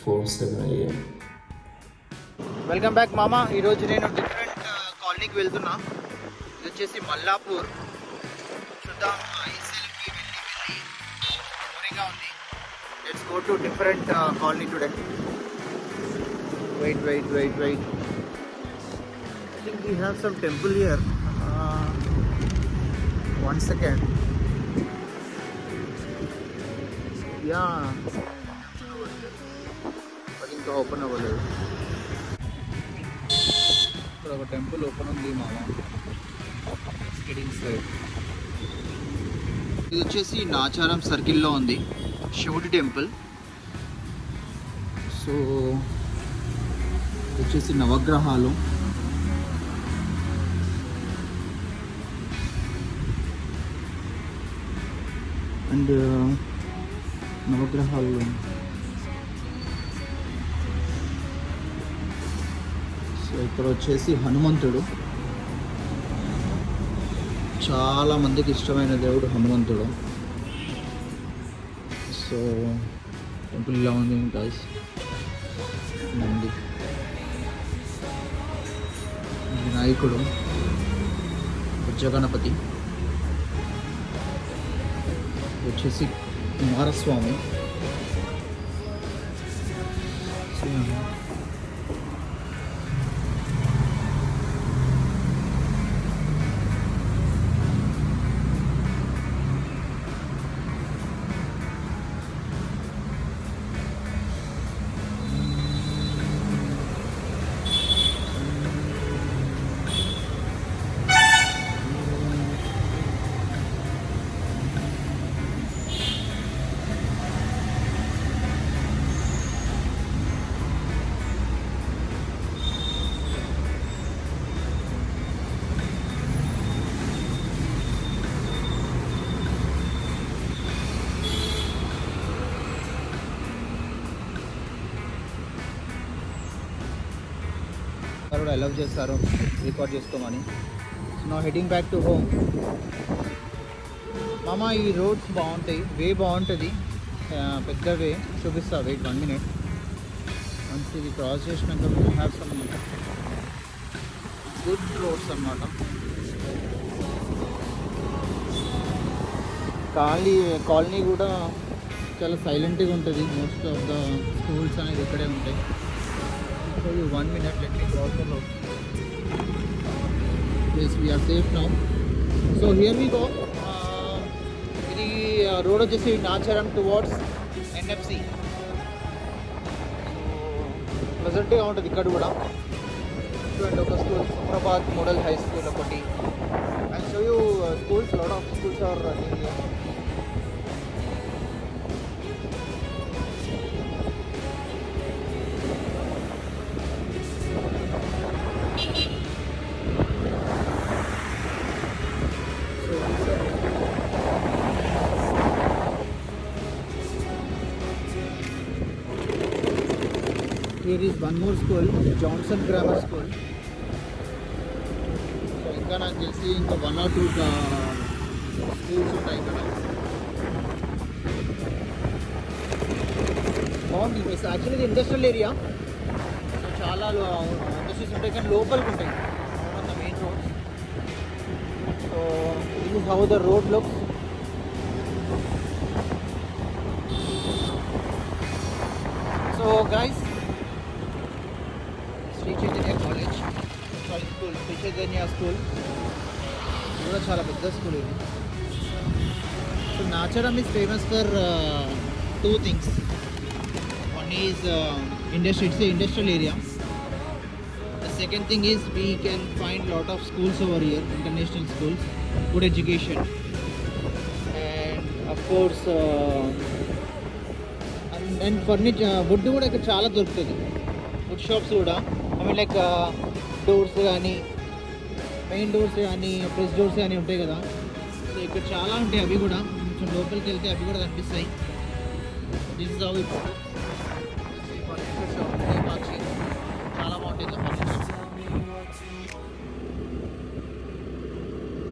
4:07 AM. Welcome back మామ. ఈరోజు నేను డిఫరెంట్ కాలనీకి వెళ్తున్నా. ఇది వచ్చేసి మల్లాపూర్. చూద్దాం, ఐసెల్కి వెళ్ళి బోరింగ్గా ఉంది. Let's go to different colony today. Wait I think we have some temple here. 1 second. Yeah, అది ఇంకా ఓపెన్ అవ్వలేదు. ఇక్కడ ఒక టెంపుల్ ఓపెన్ ఉంది మామ. సైడ్ ఇది వచ్చేసి నాచారం సర్కిల్లో ఉంది, శివుడి టెంపుల్. సో ఇది వచ్చేసి నవగ్రహాలు. అండ్ నవగ్రహాలు సో ఇక్కడ వచ్చేసి హనుమంతుడు. చాలా మందికి ఇష్టమైన దేవుడు హనుమంతుడు. సో టెంపుల్ ఇలా ఉంది గైస్. నంది, వినాయకుడు, జగణపతి, వచ్చేసి కుమారస్వామి. కూడా అలౌ చేస్తారు రికార్డ్ చేసుకోమని. సో నా హెడింగ్ బ్యాక్ టు హోమ్. మామ, ఈ రోడ్స్ బాగుంటాయి, వే బాగుంటుంది, పెద్ద వే. చూపిస్తా, వెయిట్ 1 minute. వన్స్ ఇది క్రాస్ చేసినాక హ్యావ్ సమ్ గుడ్ రోడ్స్ అన్నమాట. కాలనీ కూడా చాలా సైలెంట్గా ఉంటుంది. మోస్ట్ ఆఫ్ ద స్కూల్స్ అనేది ఇక్కడే ఉంటాయి. So you 1 minute, let me cross the road. Yes, we are safe now. So here we go. ఇది రోడ్ వచ్చేసి నాచారం టువర్డ్స్ NFC. ప్రెజెంట్గా ఉంటుంది ఇక్కడ కూడా. చూడండి, ఒక school Suprabhat model high school ఒకటి. And so you schools, lot of schools are running here. Here is one more school, Johnson Grammar School. So ఇంకా నాకు తెలిసి ఇంకా 1 or 2 స్కూల్స్ ఉంటాయి ఇక్కడ. బాగుంది. యాక్చువల్లీ ఇది ఇండస్ట్రియల్ ఏరియా. సో చాలా ఇండస్ట్రీస్ ఉంటాయి, కానీ లోపలికి ఉంటాయి on the main roads. So this is how the road looks. So guys, Sri Chaitanya college, sorry school, Sri Chaitanya school. ఇది కూడా చాలా పెద్ద స్కూల్ ఇది. So Nacharam is famous for 2 things. One is industry, it's an industrial area. The second thing is we can find lot of schools over here, international schools, good education, and of course and furniture, wood కూడా ఇక్కడ చాలా దొరుకుతుంది. Would shops కూడా, I mean like doors కానీ, main doors కానీ, press doors కానీ ఉంటాయి కదా. సో ఇక్కడ చాలా ఉంటాయి. అవి కూడా కొంచెం లోపలికి వెళ్తే అవి కూడా కనిపిస్తాయి. This is how it.